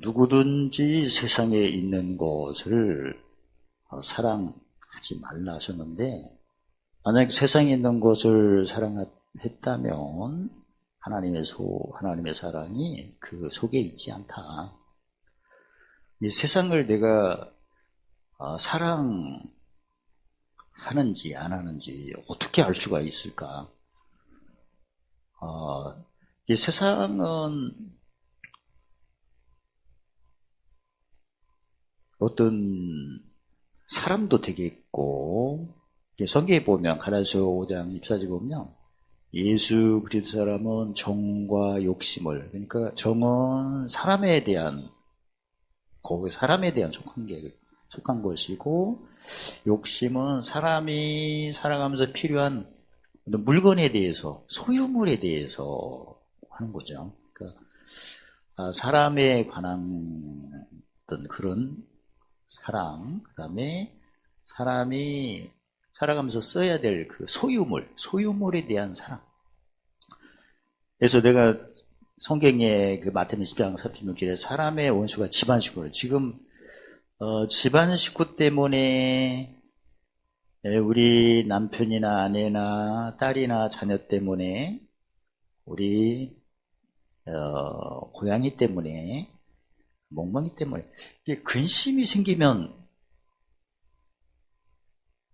누구든지 세상에 있는 것을 사랑하지 말라 하셨는데, 만약 세상에 있는 것을 사랑했다면 하나님의 사랑이 그 속에 있지 않다. 이 세상을 내가 사랑하는지 안 하는지 어떻게 알 수가 있을까? 이 세상은 어떤 사람도 되게 있고, 성경에 보면 가라서 5장 24절 보면 예수 그리스도 사람은 정과 욕심을, 그러니까 정은 사람에 대한 속한 것이고, 욕심은 사람이 살아가면서 필요한 물건에 대해서, 소유물에 대해서 하는 거죠. 그러니까 사람에 관한 어떤 그런 사랑, 그 다음에 사람이 살아가면서 써야 될 그 소유물에 대한 사랑. 그래서 내가 성경에 그 마태복음 10장 36절에 사람의 원수가 집안 식구를, 지금 집안 식구 때문에 우리 남편이나 아내나 딸이나 자녀 때문에, 우리 고양이 때문에, 멍멍이 때문에 이게 근심이 생기면,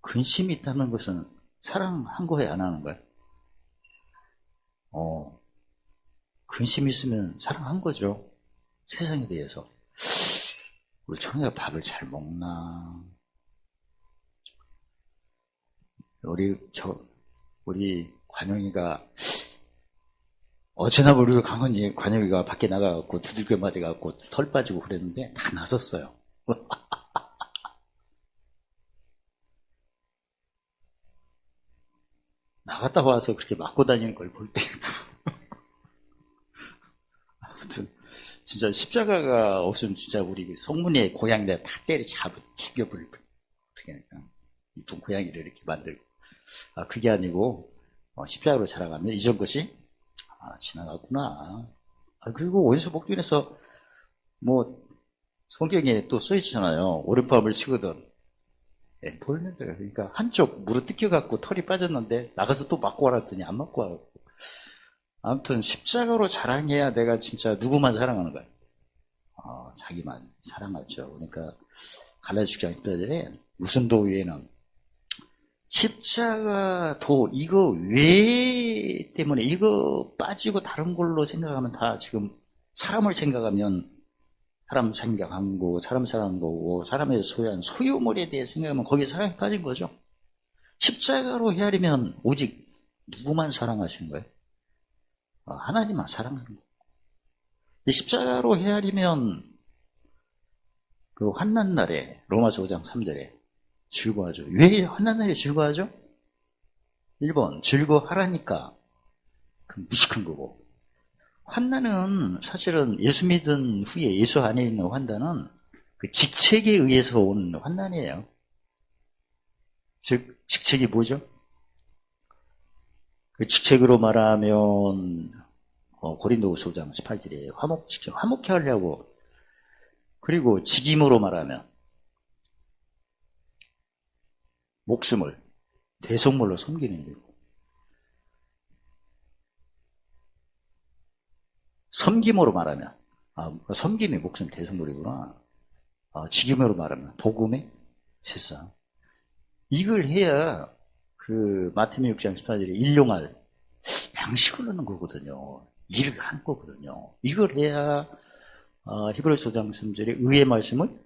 근심이 있다는 것은 사랑한 거예요, 안 하는 거예요? 근심이 있으면 사랑한 거죠. 세상에 대해서. 우리 청이가 밥을 잘 먹나? 우리 관영이가, 어제나 우리 관영이가 밖에 나가갖고 두들겨 맞아갖고 털 빠지고 그랬는데 다 나섰어요. 나갔다 와서 그렇게 맞고 다니는 걸 볼 때, 아무튼, 진짜 십자가가 없으면 진짜 우리 성문의 고양이들 다 죽여버릴 거예요. 어떻게 할까? 이쁜 고양이를 이렇게 만들고. 그게 아니고, 십자가로 자라가면 이전 것이, 지나갔구나. 그리고 원수 복종에서, 성경에 또 써있잖아요. 오른밤을 치거든. 보이는 대로. 그러니까 한쪽 무릎 뜯겨갖고 털이 빠졌는데 나가서 또 맞고 와랐더니 안 맞고 와갖고. 아무튼 십자가로 자랑해야 내가 진짜 누구만 사랑하는 거야. 자기만 사랑하죠. 그러니까 갈라디아 10장에 무슨 도 위에는 십자가 도, 이거 왜 때문에, 이거 빠지고 다른 걸로 생각하면 다 지금 사람을 생각하면 사람 생각한 거고, 사람 사랑한 거고, 사람의 소유한 소유물에 대해 생각하면 거기에 사랑이 빠진 거죠. 십자가로 헤아리면 오직 누구만 사랑하시는 거예요? 하나님만 사랑하는 거예요. 십자가로 헤아리면 그 환난날에, 로마서 5장 3절에 즐거워하죠. 왜 환난날에 즐거워하죠? 1번, 즐거워하라니까. 그 무식한 거고. 환난은 사실은 예수 믿은 후에, 예수 안에 있는 환난은 그 직책에 의해서 온 환난이에요. 즉, 직책이 뭐죠? 그 직책으로 말하면 고린도후서 5장 18절에 화목직책, 화목해 하려고. 그리고 직임으로 말하면 목숨을 대속물로 섬기는 거고. 섬김으로 말하면, 섬김이 목숨 대속물이구나. 직임으로 말하면 복음의 세상. 이걸 해야 그 마태복음 6장 14절에 일용할 양식을 얻는 거거든요. 일을 하는 거거든요. 이걸 해야 히브리서 5장 3절에 의의 말씀을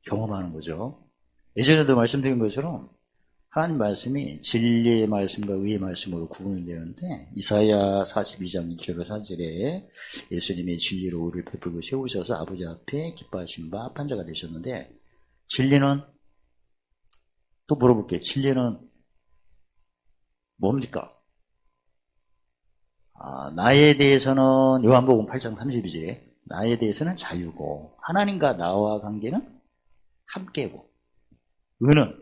경험하는 거죠. 예전에도 말씀드린 것처럼 하나님 말씀이 진리의 말씀과 의의 말씀으로 구분이 되는데, 이사야 42장 2절로 4절에 예수님이 진리로 우리를 베풀고 세우셔서 아버지 앞에 기뻐하신 바 판자가 되셨는데, 진리는, 또 물어볼게요. 진리는 뭡니까? 나에 대해서는 요한복음 8장 32절에 나에 대해서는 자유고, 하나님과 나와 관계는 함께고, 의는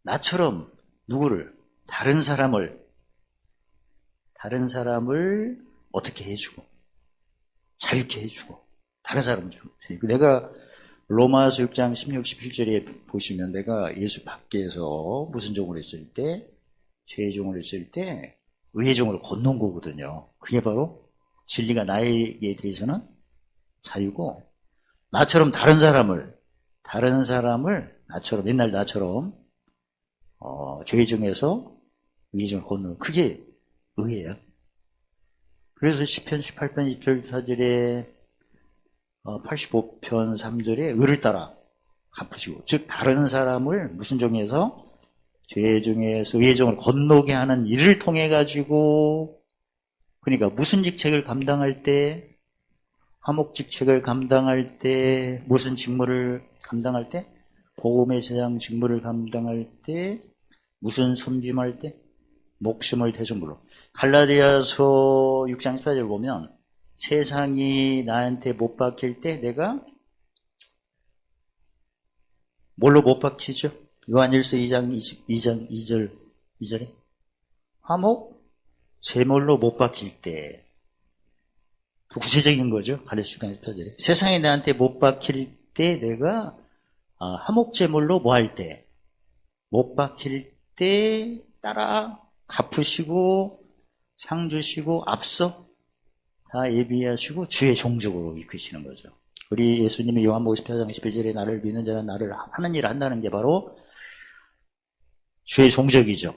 나처럼 누구를, 다른 사람을 어떻게 해주고, 자유케 해주고, 다른 사람 주고. 내가 로마서 6장 16, 17절에 보시면 내가 예수 밖에서 무슨 종을 했을 때, 죄의 종을 했을 때, 의의 종을 건넌 거거든요. 그게 바로 진리가 나에게 대해서는 자유고, 나처럼 다른 사람을 나처럼, 옛날 나처럼, 죄의 종에서 의의 종을 건너는, 그게 의예요. 그래서 시편 18편 2절 4절에 85편 3절에 의를 따라 갚으시고, 즉 다른 사람을 무슨 종에서 죄의 종에서 의의 종을 건너게 하는 일을 통해 가지고, 그러니까 무슨 직책을 감당할 때, 화목 직책을 감당할 때, 무슨 직무를 감당할 때, 복음의 제장 직무를 감당할 때, 무슨 섬김할 때, 목숨을 대성물로. 갈라디아서 6장 14절 보면 세상이 나한테 못 박힐 때 내가 뭘로 못 박히죠? 요한일서 2장 2절에 화목, 제물로 못 박힐 때. 구체적인 거죠. 갈라디아서 6장 14절에. 세상이 나한테 못 박힐 때 내가 화목 제물로 뭐 할 때? 못 박힐 때 따라 갚으시고 상 주시고 앞서 다 예비하시고 주의 종적으로 이끄시는 거죠. 우리 예수님이 요한복음 14장 11절에 나를 믿는 자는 나를 하는 일을 한다는 게 바로 주의 종적이죠.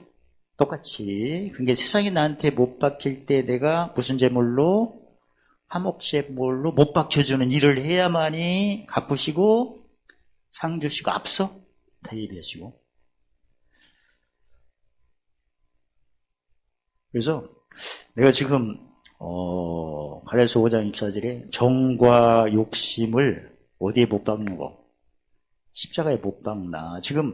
똑같이. 그러니까 세상이 나한테 못 박힐 때 내가 무슨 제물로, 화목 제물로 못 박혀주는 일을 해야만이 갚으시고 상 주시고 앞서 다 예비하시고. 그래서 내가 지금 갈라디아서 5장 24절에 정과 욕심을 어디에 못 박는 거? 십자가에 못 박나. 지금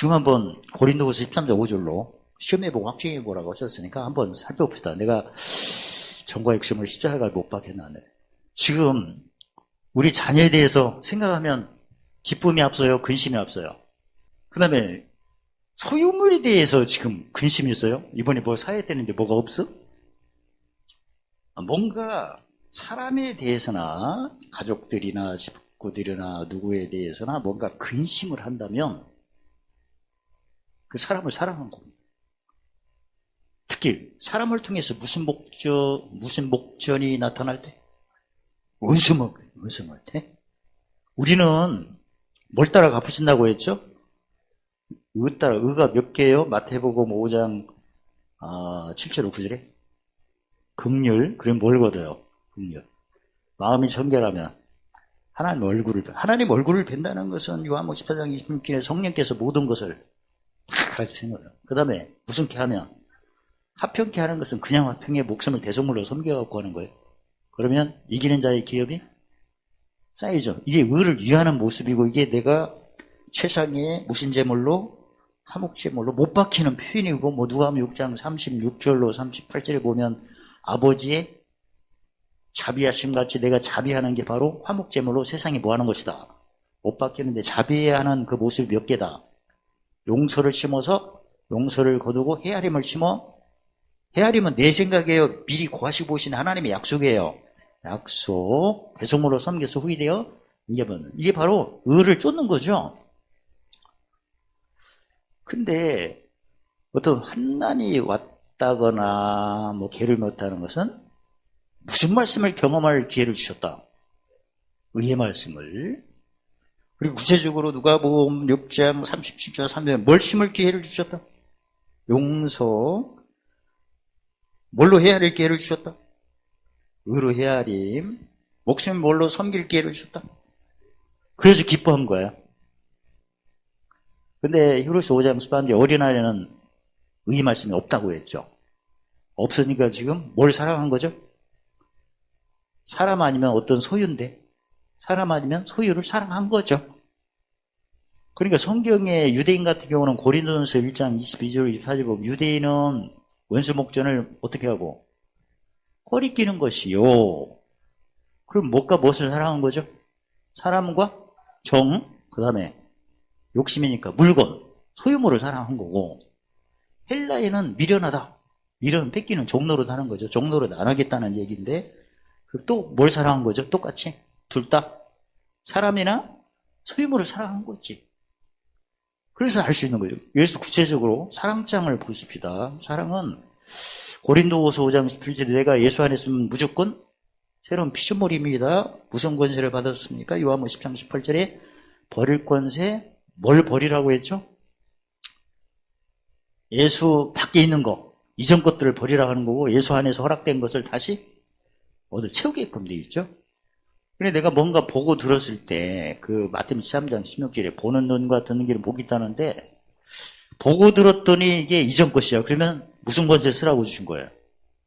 한번 고린도후서 13장 5절로 시험해보고 확증해보라고 하셨으니까 한번 살펴봅시다. 내가 정과 욕심을 십자가에 못 박혔나. 지금 우리 자녀에 대해서 생각하면 기쁨이 앞서요? 근심이 앞서요? 그 다음에 소유물에 대해서 지금 근심이 있어요? 이번에 뭐 사야 되는데 뭐가 없어? 뭔가 사람에 대해서나 가족들이나 식구들이나 누구에 대해서나 뭔가 근심을 한다면 그 사람을 사랑한 겁니다. 특히 사람을 통해서 무슨 목전이 나타날 때? 원수먹을 때? 우리는 뭘 따라 갚으신다고 했죠? 의가 몇 개예요? 마태복음 5장 7절 9절에 긍휼. 그럼 뭘 거둬요? 긍휼. 마음이 정결하면 하나님 얼굴을 뵌다는 것은 요한복음 14장 26절에 성령께서 모든 것을 다 가르치는 거예요. 그 다음에 무슨 케 하면 화평케 하는 것은 그냥 화평에 목숨을 대성물로 섬겨갖고 하는 거예요. 그러면 이기는 자의 기업이 쌓이죠. 이게 의를 위하는 모습이고, 이게 내가 세상에 무슨 제물로, 화목 제물로 못 박히는 표현이고, 뭐 누가복음 6장 36절로 38절에 보면 아버지의 자비하심 같이 내가 자비하는 게 바로 화목 제물로 세상에 뭐 하는 것이다. 못 박히는데 자비해야 하는 그 모습이 몇 개다. 용서를 심어서 용서를 거두고 헤아림을 심어. 헤아림은 내 생각이에요? 미리 고하시고 보신 하나님의 약속이에요. 약속. 대성물로 섬겨서 후이되어 이게 바로 의를 쫓는 거죠. 근데 어떤 환난이 왔다거나 뭐 개를 못하는 것은 무슨 말씀을 경험할 기회를 주셨다. 의의 말씀을. 그리고 구체적으로 누가복음 6장 37절 3절 뭘 심을 기회를 주셨다. 용서. 뭘로 헤아릴 기회를 주셨다. 의로 헤아림. 목숨 뭘로 섬길 기회를 주셨다. 그래서 기뻐한 거야. 근데 히브리서 5장 18절에 어린아이는 의의 말씀이 없다고 했죠. 없으니까 지금 뭘 사랑한 거죠? 사람 아니면 어떤 소유인데, 사람 아니면 소유를 사랑한 거죠. 그러니까 성경의 유대인 같은 경우는 고린도전서 1장 22절 24절 보면 유대인은 원수 목전을 어떻게 하고 꺼리끼는 것이요. 그럼 무엇과 무엇을 사랑한 거죠? 사람과 정, 그 다음에 욕심이니까 물건, 소유물을 사랑한 거고, 헬라인은 미련하다. 이런 뺏기는 종노릇 하는 거죠. 종노릇 안 하겠다는 얘기인데, 또 뭘 사랑한 거죠? 똑같이. 둘 다. 사람이나 소유물을 사랑한 거지. 그래서 알 수 있는 거죠. 예수 구체적으로 사랑장을 보십시다. 사랑은 고린도후서 5장 17절에 내가 예수 안에 있으면 무조건 새로운 피조물입니다. 무슨 권세를 받았습니까? 요한복음 10장 18절에 버릴 권세, 뭘 버리라고 했죠? 예수 밖에 있는 거, 이전 것들을 버리라고 하는 거고, 예수 안에서 허락된 것을 다시 얻을 채우게끔 되어 있죠. 근데 내가 뭔가 보고 들었을 때, 마태복음 13장 16절에 보는 눈과 듣는 귀로 목이 있다는데, 보고 들었더니 이게 이전 것이야. 그러면 무슨 권세 쓰라고 주신 거예요?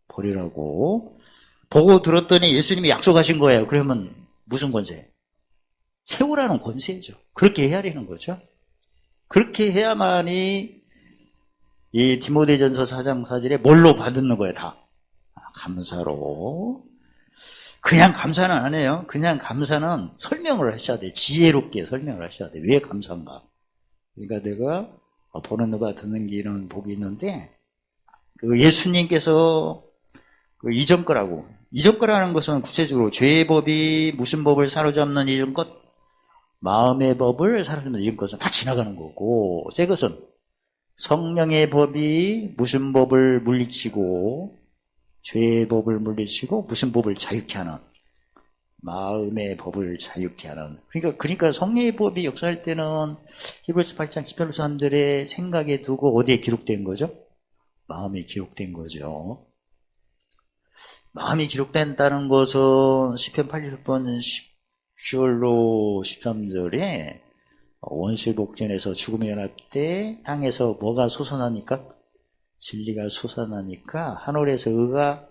버리라고. 보고 들었더니 예수님이 약속하신 거예요. 그러면 무슨 권세? 채우라는 권세죠. 그렇게 해야 되는 거죠. 그렇게 해야만이 이 디모데전서 4장 4절에 뭘로 받는 거예요, 다? 감사로. 그냥 감사는 안 해요. 그냥 감사는 설명을 하셔야 돼요. 지혜롭게 설명을 하셔야 돼요. 왜 감사한가? 그러니까 내가 보는 누가 듣는 귀는 복이 있는데, 예수님께서 이전 거라고. 이전 거라는 것은 구체적으로 죄의 법이 무슨 법을 사로잡는 이전 것, 마음의 법을 사로잡는 이전 것은 다 지나가는 거고, 새 것은 성령의 법이 무슨 법을 물리치고, 죄의 법을 물리치고, 무슨 법을 자유케 하는, 마음의 법을 자유케 하는. 그러니까 성령의 법이 역사할 때는 히브리서 8장 18절 사람들의 생각에 두고 어디에 기록된 거죠? 마음에 기록된 거죠. 마음이 기록된다는 것은 시편 80편 10절로 13절에 원수 복전에서 죽음의 연합 때 땅에서 뭐가 솟아나니까? 진리가 솟아나니까 하늘에서 의가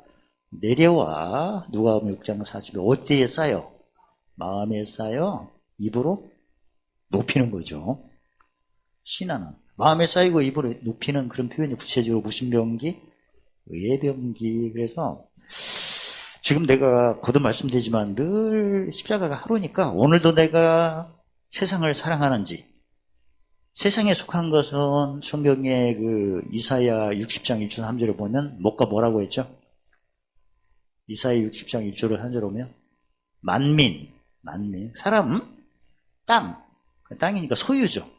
내려와. 누가복음 6장 40절 어디에 쌓여? 마음에 쌓여 입으로 높이는 거죠. 신하는 마음에 쌓이고 입으로 높이는 그런 표현이 구체적으로 무슨 병기? 의의 병기. 그래서 지금 내가 거듭 말씀드리지만 늘 십자가가 하루니까 오늘도 내가 세상을 사랑하는지, 세상에 속한 것은 성경의 이사야 60장 1절 3절을 보면 뭐라고 했죠? 이사야 60장 1절 3절 보면 만민, 사람, 땅이니까 소유죠.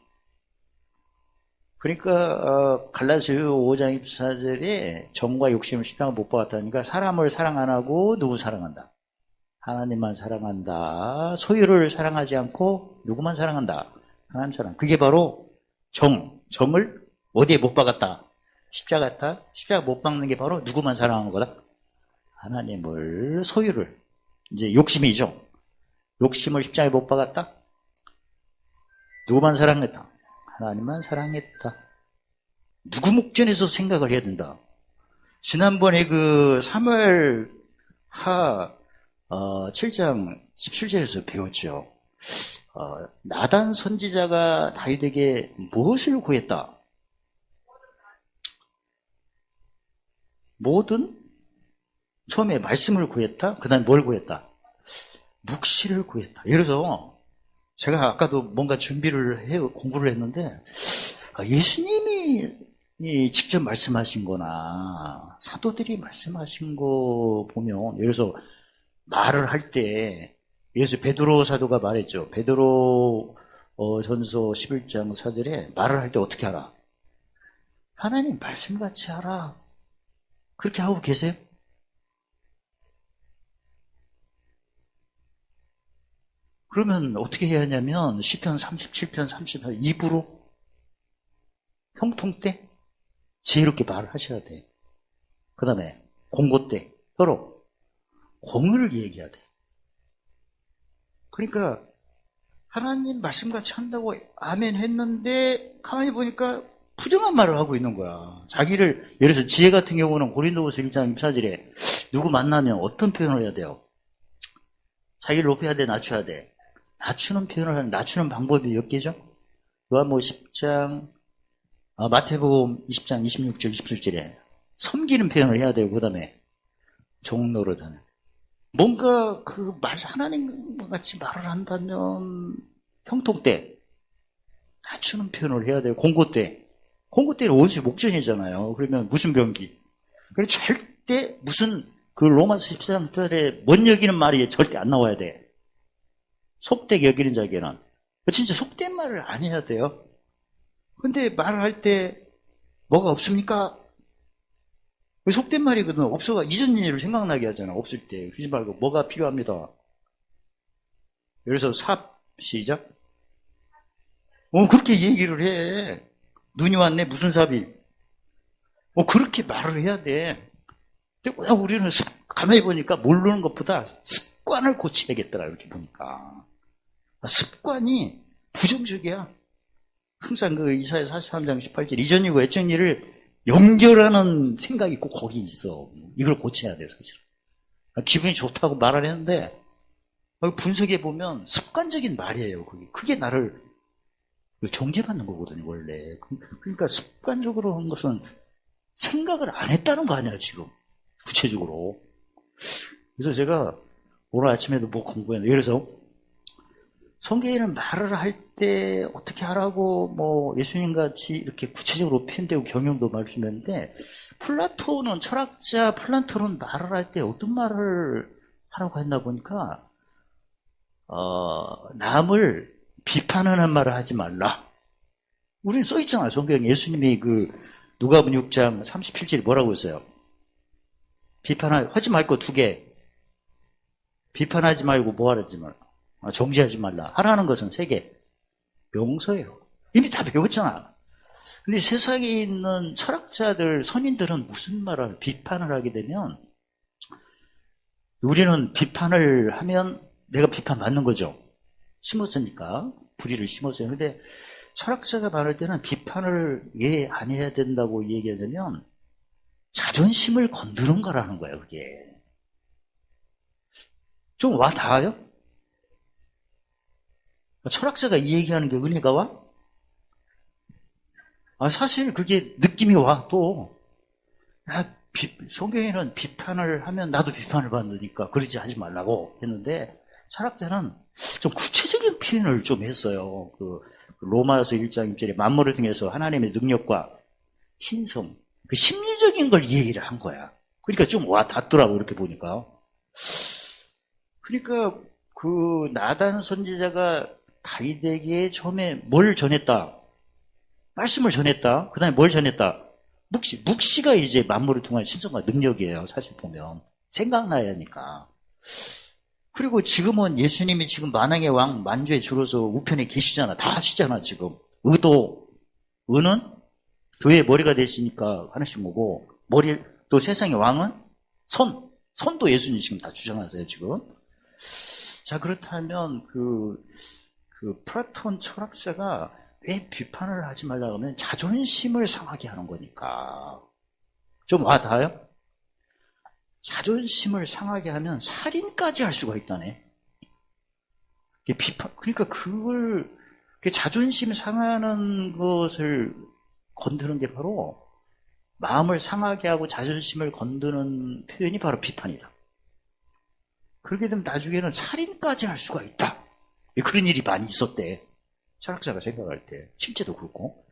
그러니까 갈라디아서 5장 24절에 정과 욕심을 십자가 못 박았다니까 사람을 사랑 안 하고 누구 사랑한다? 하나님만 사랑한다. 소유를 사랑하지 않고 누구만 사랑한다? 하나님 사랑. 그게 바로 정을 어디에 못 박았다? 십자가 못 박는 게 바로 누구만 사랑하는 거다? 하나님을, 소유를. 이제 욕심이죠. 욕심을 십자가에 못 박았다? 누구만 사랑했다? 하나님만 사랑했다. 누구 목전에서 생각을 해야 된다. 지난번에 사무엘 하 7장 17절에서 배웠죠. 나단 선지자가 다윗에게 무엇을 구했다? 뭐든 처음에 말씀을 구했다. 그 다음에 뭘 구했다? 묵시를 구했다. 예를 들어서 제가 아까도 뭔가 공부를 했는데, 예수님이 직접 말씀하신 거나, 사도들이 말씀하신 거 보면, 예를 들어서 말을 할 때, 베드로 사도가 말했죠. 베드로 전서 11장 4절에 말을 할 때 어떻게 하라? 하나님 말씀같이 하라. 그렇게 하고 계세요? 그러면 어떻게 해야 하냐면 시편 37편 34 입으로 형통 때 지혜롭게 말을 하셔야 돼. 그 다음에 공고 때 서로 공의를 얘기해야 돼. 그러니까 하나님 말씀같이 한다고 아멘 했는데 가만히 보니까 부정한 말을 하고 있는 거야. 자기를, 예를 들어서 지혜 같은 경우는 고린도후서 1장 24절에 누구 만나면 어떤 표현을 해야 돼요? 자기를 높여야 돼, 낮춰야 돼? 낮추는 표현을 하는, 낮추는 방법이 몇 개죠? 요한복음 10장, 마태복음 20장 26절 27절에 섬기는 표현을 해야 되고, 그 다음에 종노릇 하는. 뭔가 하나님과 같이 말을 한다면 형통 때 낮추는 표현을 해야 되고, 공고 때는 원수 목전이잖아요. 그러면 무슨 병기? 그래서 절대 무슨 그 로마서 13절에 뭔 여기는 말이 절대 안 나와야 돼. 속되게 여기는 자에게는. 진짜 속된 말을 안 해야 돼요. 근데 말을 할 때 뭐가 없습니까? 속된 말이거든. 없어가 이전 일을 생각나게 하잖아. 없을 때. 그러지 말고 뭐가 필요합니다. 그래서 시작. 그렇게 얘기를 해. 눈이 왔네. 무슨 삽이. 그렇게 말을 해야 돼. 근데 우리는 가만히 보니까 모르는 것보다 습관을 고쳐야겠더라. 이렇게 보니까. 습관이 부정적이야. 항상 그 이사야 43장 18절 이전이고 애정일을 연결하는 생각이 꼭 거기 있어. 이걸 고쳐야 돼요, 사실은. 기분이 좋다고 말을 했는데 분석해 보면 습관적인 말이에요. 그게 나를 정죄받는 거거든요, 원래. 그러니까 습관적으로 한 것은 생각을 안 했다는 거 아니야, 지금. 구체적으로. 그래서 제가 오늘 아침에도 뭐 공부했는데, 그래서 성경에는 말을 할 때 어떻게 하라고 뭐 예수님 같이 이렇게 구체적으로 표현되고 경영도 말씀했는데, 플라톤은 철학자 플라톤은 말을 할 때 어떤 말을 하라고 했나 보니까 남을 비판하는 말을 하지 말라. 우리는 써 있잖아요. 성경에 예수님이 그 누가복음 6장 37절에 뭐라고 했어요? 비판하지 말고 2개. 비판하지 말고 뭐 하지 말라. 정죄하지 말라. 하라는 것은 3개. 명서예요. 이미 다 배웠잖아. 근데 세상에 있는 철학자들, 선인들은 무슨 말을 비판을 하게 되면 우리는 비판을 하면 내가 비판받는 거죠. 심었으니까. 불의를 심었어요. 근데 철학자가 말할 때는 비판을 왜 안 해야 된다고 얘기하냐면 자존심을 건드는 거라는 거예요, 그게. 좀 와 닿아요? 철학자가 이 얘기하는 게 은혜가 와? 사실 그게 느낌이 와, 또. 성경에는 비판을 하면 나도 비판을 받으니까 그러지 하지 말라고 했는데, 철학자는 좀 구체적인 표현을 좀 했어요. 그 로마서 1장 1절에 만물을 통해서 하나님의 능력과 신성, 그 심리적인 걸 얘기를 한 거야. 그러니까 좀 와 닿더라고, 이렇게 보니까. 그러니까 그 나단 선지자가 다윗에게 처음에 뭘 전했다? 말씀을 전했다. 그 다음에 뭘 전했다? 묵시가 이제 만물을 통한 신성과 능력이에요. 사실 보면. 생각나야 하니까. 그리고 지금은 예수님이 지금 만왕의 왕 만주에 주로서 우편에 계시잖아. 다 하시잖아, 지금. 의는 교회의 머리가 되시니까 하나씩 보고, 또 세상의 왕은 선도 예수님 지금 다 주장하세요, 지금. 자, 그렇다면 그 플라톤 철학자가 왜 비판을 하지 말라고 하면 자존심을 상하게 하는 거니까. 좀 와닿아요? 자존심을 상하게 하면 살인까지 할 수가 있다네. 그러니까 자존심 상하는 것을 건드는 게 바로 마음을 상하게 하고 자존심을 건드는 표현이 바로 비판이다. 그렇게 되면 나중에는 살인까지 할 수가 있다. 그런 일이 많이 있었대. 철학자가 생각할 때. 실제도 그렇고.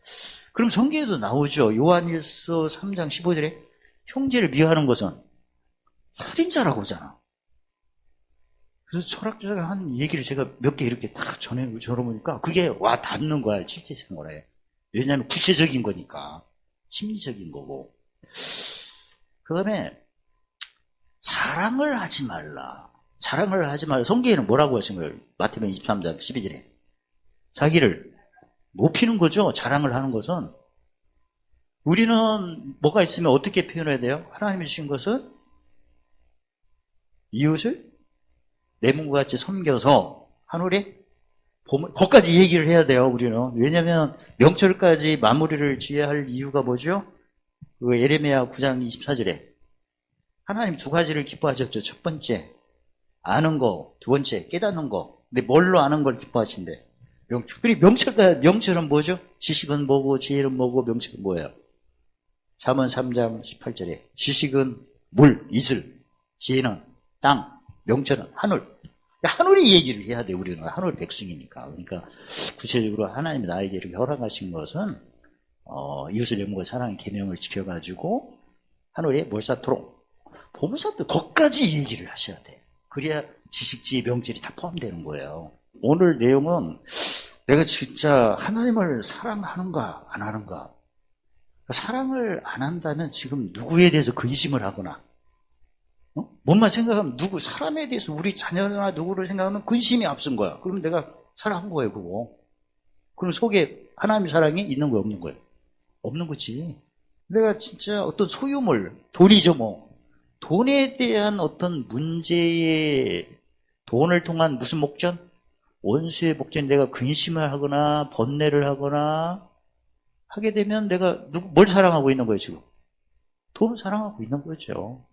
그럼 성경에도 나오죠. 요한일서 3장 15절에 형제를 미워하는 것은 살인자라고 하잖아. 그래서 철학자가 한 얘기를 제가 몇 개 이렇게 딱 전해보니까 그게 와 닿는 거야. 실제 생활에. 왜냐하면 구체적인 거니까. 심리적인 거고. 그 다음에 자랑을 하지 말라. 자랑을 하지 말라. 성경에는 뭐라고 하신 거예요? 마태복음 23장 12절에. 자기를 높이는 거죠. 자랑을 하는 것은. 우리는 뭐가 있으면 어떻게 표현해야 돼요? 하나님이 주신 것은 이웃을 내 몸과 같이 섬겨서 하늘에 거기까지 얘기를 해야 돼요. 우리는. 왜냐하면 명철까지 마무리를 지어야 할 이유가 뭐죠? 그 예레미야 9장 24절에 하나님 2가지를 기뻐하셨죠. 첫 번째 아는 거, 2번째 깨닫는 거. 근데 뭘로 아는 걸 기뻐하신대? 명철. 그리고 명철은 뭐죠? 지식은 뭐고 지혜는 뭐고 명철은 뭐예요? 잠언 3장 18절에 지식은 물, 이슬, 지혜는 땅, 명철은 하늘. 하늘이 얘기를 해야 돼. 우리는 하늘 백성이니까. 그러니까 구체적으로 하나님이 나에게 이렇게 허락하신 것은 이웃을 영과 사랑의 계명을 지켜가지고 하늘에 몰사토록. 보물사도 거기까지 얘기를 하셔야 돼. 그래야 지식지혜, 명절이 다 포함되는 거예요. 오늘 내용은 내가 진짜 하나님을 사랑하는가 안 하는가. 사랑을 안 한다면 지금 누구에 대해서 근심을 하거나 뭔만 생각하면 사람에 대해서 우리 자녀나 누구를 생각하면 근심이 앞선 거야. 그럼 내가 사랑한 거예요, 그거. 그럼 속에 하나님의 사랑이 있는 거야, 없는 거야? 없는 거지. 내가 진짜 어떤 소유물, 돈이죠, 뭐. 돈에 대한 어떤 문제에 돈을 통한 무슨 목전? 원수의 목전에 내가 근심을 하거나 번뇌를 하거나 하게 되면 내가 뭘 사랑하고 있는 거예요, 지금? 돈을 사랑하고 있는 거죠.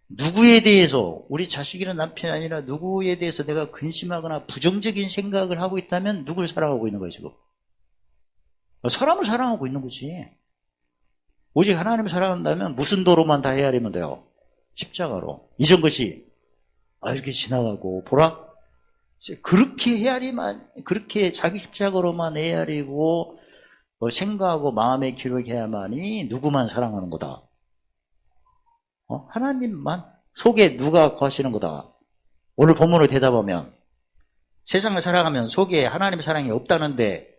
누구에 대해서, 우리 자식이나 남편이 아니라 누구에 대해서 내가 근심하거나 부정적인 생각을 하고 있다면 누구를 사랑하고 있는 거예요, 지금? 사람을 사랑하고 있는 거지. 오직 하나님을 사랑한다면 무슨 도로만 다 헤아리면 돼요? 십자가로. 이전 것이 이렇게 지나가고 보라? 그렇게 그렇게 자기 십자가로만 헤아리고 생각하고 마음에 기록해야만이 누구만 사랑하는 거다. 하나님만 속에 누가 거하시는 거다. 오늘 본문으로 대답하면 세상을 살아가면 속에 하나님의 사랑이 없다는데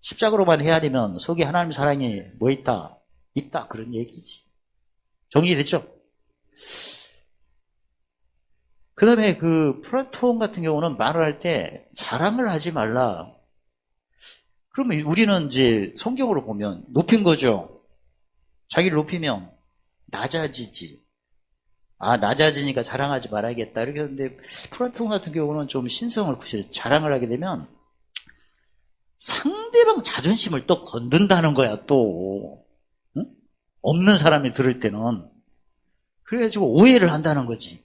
십자가로만 헤아리면 속에 하나님의 사랑이 뭐 있다? 있다. 그런 얘기지. 정리됐죠? 그 다음에 플라톤 같은 경우는 말을 할 때 자랑을 하지 말라. 그러면 우리는 이제 성경으로 보면 높인 거죠. 자기를 높이면 낮아지지. 낮아지니까 자랑하지 말아야겠다. 이렇게 하는데 플라톤 같은 경우는 좀 신성을 굳이 자랑을 하게 되면 상대방 자존심을 또 건든다는 거야, 또. 응? 없는 사람이 들을 때는. 그래가지고 오해를 한다는 거지.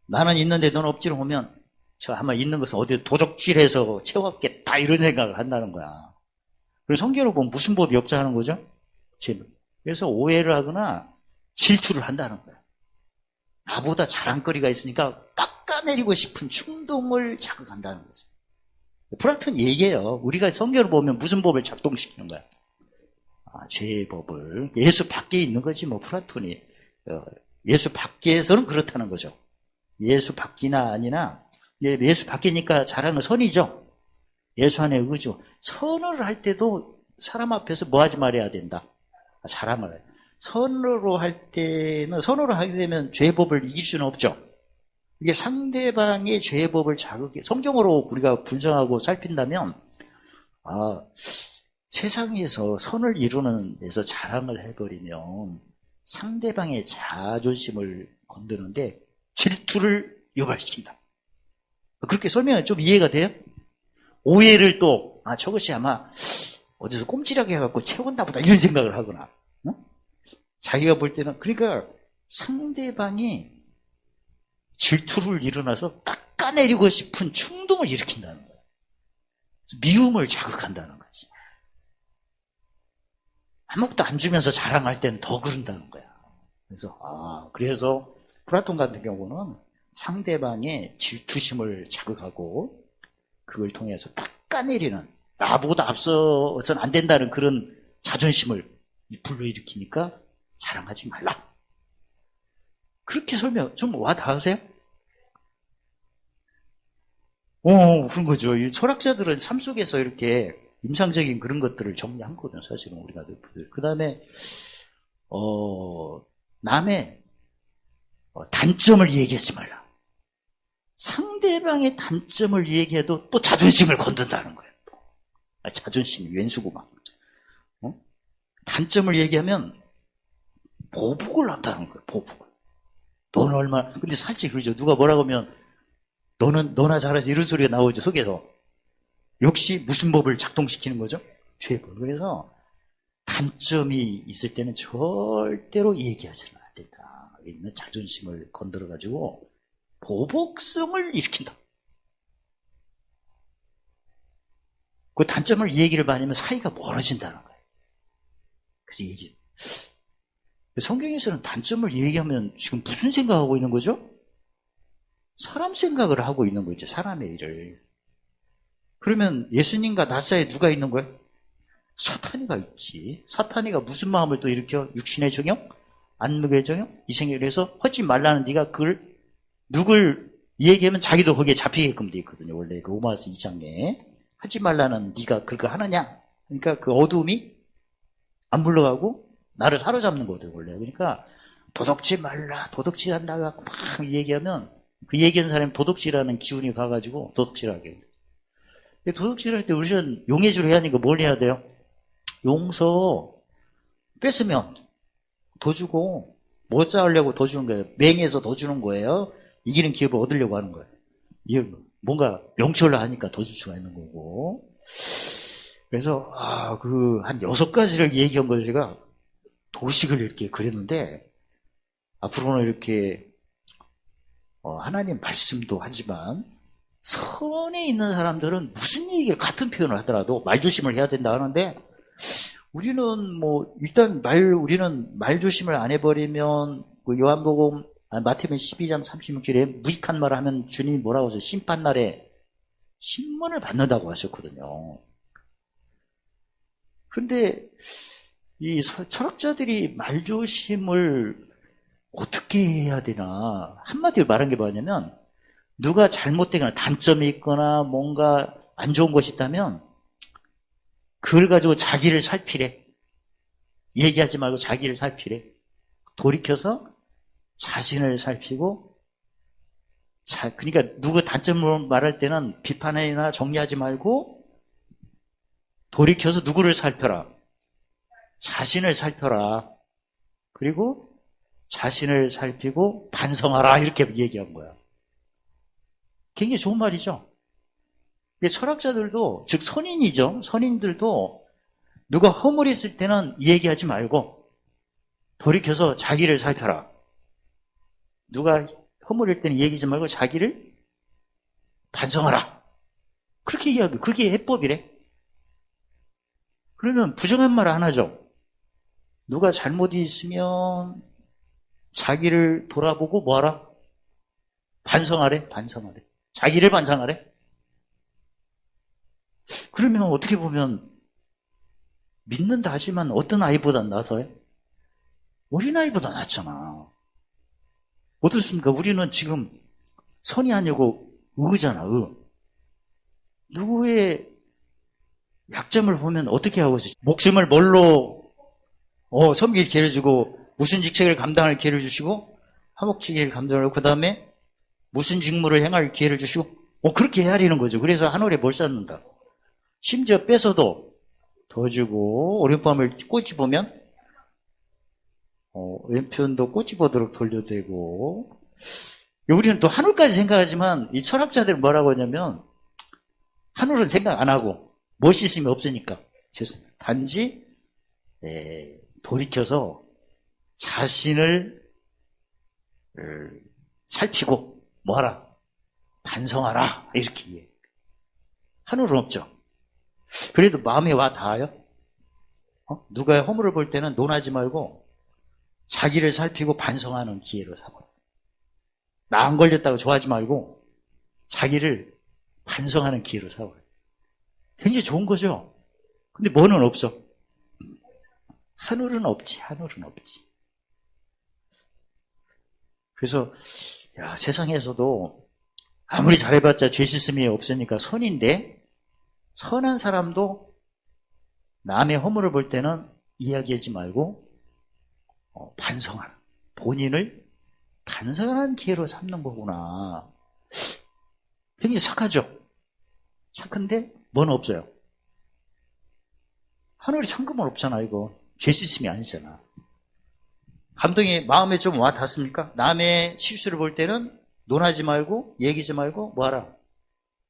나는 있는데 너는 없지로 보면 저 아마 있는 것은 어디 도적질해서 채웠겠다 이런 생각을 한다는 거야. 그리고 성경을 보면 무슨 법이 없자 하는 거죠? 그래서 오해를 하거나 질투를 한다는 거야. 나보다 자랑거리가 있으니까 깎아내리고 싶은 충동을 자극한다는 거지. 플라톤 얘기해요. 우리가 성경을 보면 무슨 법을 작동시키는 거야? 죄의 법을. 예수 밖에 있는 거지, 뭐, 플라톤이. 예수 밖에서는 그렇다는 거죠. 예수 밖이나 아니나, 예수 밖이니까 자랑은 선이죠. 예수 안에 의죠. 선을 할 때도 사람 앞에서 뭐 하지 말아야 된다. 자랑을 해. 선으로 할 때는, 선으로 하게 되면 죄의 법을 이길 수는 없죠. 이게 상대방의 죄의 법을 성경으로 우리가 분석하고 살핀다면, 세상에서 선을 이루는 데서 자랑을 해버리면 상대방의 자존심을 건드는데 질투를 유발시킨다. 그렇게 설명이 좀 이해가 돼요? 오해를 또, 저것이 아마 어디서 꼼지락해 갖고 채웠나 보다 이런 생각을 하거나, 자기가 볼 때는, 그러니까 상대방이 질투를 일어나서 깎아내리고 싶은 충동을 일으킨다는 거예요. 미움을 자극한다는 거지. 아무것도 안 주면서 자랑할 때는 더 그런다는 거야. 그래서 플라톤 같은 경우는 상대방의 질투심을 자극하고 그걸 통해서 깎아내리는, 나보다 앞서서는 안 된다는 그런 자존심을 불러일으키니까 자랑하지 말라. 그렇게 설명 좀 와닿으세요? 그런 거죠. 이 철학자들은 삶 속에서 이렇게 임상적인 그런 것들을 정리하거든요, 사실은 우리가. 그 다음에 남의 단점을 얘기하지 말라. 상대방의 단점을 얘기해도 또 자존심을 건든다는 거예요. 자존심이 왼수구만. 단점을 얘기하면 보복을 한다는 거예요. 보복을. 너는 얼마나, 근데 살짝 그러죠. 누가 뭐라고 하면 너나 잘하지 이런 소리가 나오죠, 속에서. 역시 무슨 법을 작동시키는 거죠? 죄법. 그래서 단점이 있을 때는 절대로 얘기하지는 안 된다. 여기 있는 자존심을 건드려가지고 보복성을 일으킨다. 그 단점을 얘기를 많이 하면 사이가 멀어진다는 거예요. 그래서 성경에서는 단점을 얘기하면 지금 무슨 생각하고 있는 거죠? 사람 생각을 하고 있는 거죠. 사람의 일을. 그러면 예수님과 나 사이에 누가 있는 거예요? 사탄이가 있지. 사탄이가 무슨 마음을 또 일으켜? 육신의 정욕? 안목의 정욕? 이생에 대해서 하지 말라는 네가 그걸 누굴 얘기하면 자기도 거기에 잡히게끔 돼 있거든요. 원래 로마서 2장에 하지 말라는 네가 그거 하느냐? 그러니까 그 어두움이 안 물러가고 나를 사로잡는 거거든 원래. 그러니까 도덕질 말라, 도덕질한다고 막 얘기하면 그 얘기하는 사람이 도덕질하는 기운이 가가지고 도덕질하게. 도덕질할 때 우리는 용해주를 해야 하니까 뭘 해야 돼요? 용서 뺐으면 더 주고 뭐 쌓으려고 더 주는 거예요? 맹해서 더 주는 거예요? 이기는 기업을 얻으려고 하는 거예요. 이게 뭔가 명철로 하니까 더 줄 수가 있는 거고. 그래서 한 6가지를 얘기한 걸 제가 도식을 이렇게 그렸는데 앞으로는 이렇게 하나님 말씀도 하지만 선에 있는 사람들은 무슨 얘기를 같은 표현을 하더라도 말조심을 해야 된다 하는데 우리는 일단 우리는 말조심을 안 해버리면 그 요한복음 마태복음 12장 36절에 무익한 말을 하면 주님이 뭐라고 하세요? 심판날에 신문을 받는다고 하셨거든요. 근데 이 철학자들이 말조심을 어떻게 해야 되나 한마디로 말한 게 뭐냐면 누가 잘못되거나 단점이 있거나 뭔가 안 좋은 것이 있다면 그걸 가지고 자기를 살피래. 얘기하지 말고 자기를 살피래. 돌이켜서 자신을 살피고 그러니까 누구 단점을 말할 때는 비판이나 정리하지 말고 돌이켜서 누구를 살펴라. 자신을 살펴라. 그리고 자신을 살피고 반성하라. 이렇게 얘기한 거야. 굉장히 좋은 말이죠. 철학자들도, 즉 선인이죠. 선인들도 누가 허물했을 때는 얘기하지 말고 돌이켜서 자기를 살펴라. 누가 허물일 때는 얘기하지 말고 자기를 반성하라. 그렇게 이야기. 그게 해법이래. 그러면 부정한 말 안 하죠. 누가 잘못이 있으면 자기를 돌아보고 뭐하라? 반성하래. 반성하래. 자기를 반성하래. 그러면 어떻게 보면 믿는다 하지만 어떤 아이보다 나서요? 어린아이보다 낫잖아. 어떻습니까? 우리는 지금 선이 아니고 의잖아. 누구의 약점을 보면 어떻게 하고 있어요? 목숨을 뭘로 섬길 기회를 주고 무슨 직책을 감당할 기회를 주시고 화목지기를 감당하고 그 다음에 무슨 직무를 행할 기회를 주시고 그렇게 헤아리는 거죠. 그래서 하늘에 뭘 쌓는다. 심지어 뺏어도 더 주고 오른밤을 꼬집으면 왼편도 꼬집어도록 돌려대고. 우리는 또 하늘까지 생각하지만 이 철학자들은 뭐라고 하냐면 하늘은 생각 안 하고 멋있음이 없으니까 단지 돌이켜서 자신을 살피고 뭐하라? 반성하라. 이렇게. 하늘은 없죠. 그래도 마음에 와 닿아요? 누가 허물을 볼 때는 논하지 말고 자기를 살피고 반성하는 기회로 삼아요. 나 안 걸렸다고 좋아하지 말고 자기를 반성하는 기회로 삼아요. 굉장히 좋은 거죠. 근데 뭐는 없어? 하늘은 없지. 하늘은 없지. 그래서 세상에서도 아무리 잘해봤자 죄 씻음이 없으니까 선인데 선한 사람도 남의 허물을 볼 때는 이야기하지 말고 반성하는, 본인을 반성하는 기회로 삼는 거구나. 굉장히 착하죠? 착한데 뭐는 없어요. 하늘에 창금은 없잖아. 이거 죄 씻음이 아니잖아. 감동이 마음에 좀 와 닿습니까? 남의 실수를 볼 때는 논하지 말고 얘기하지 말고 뭐하라?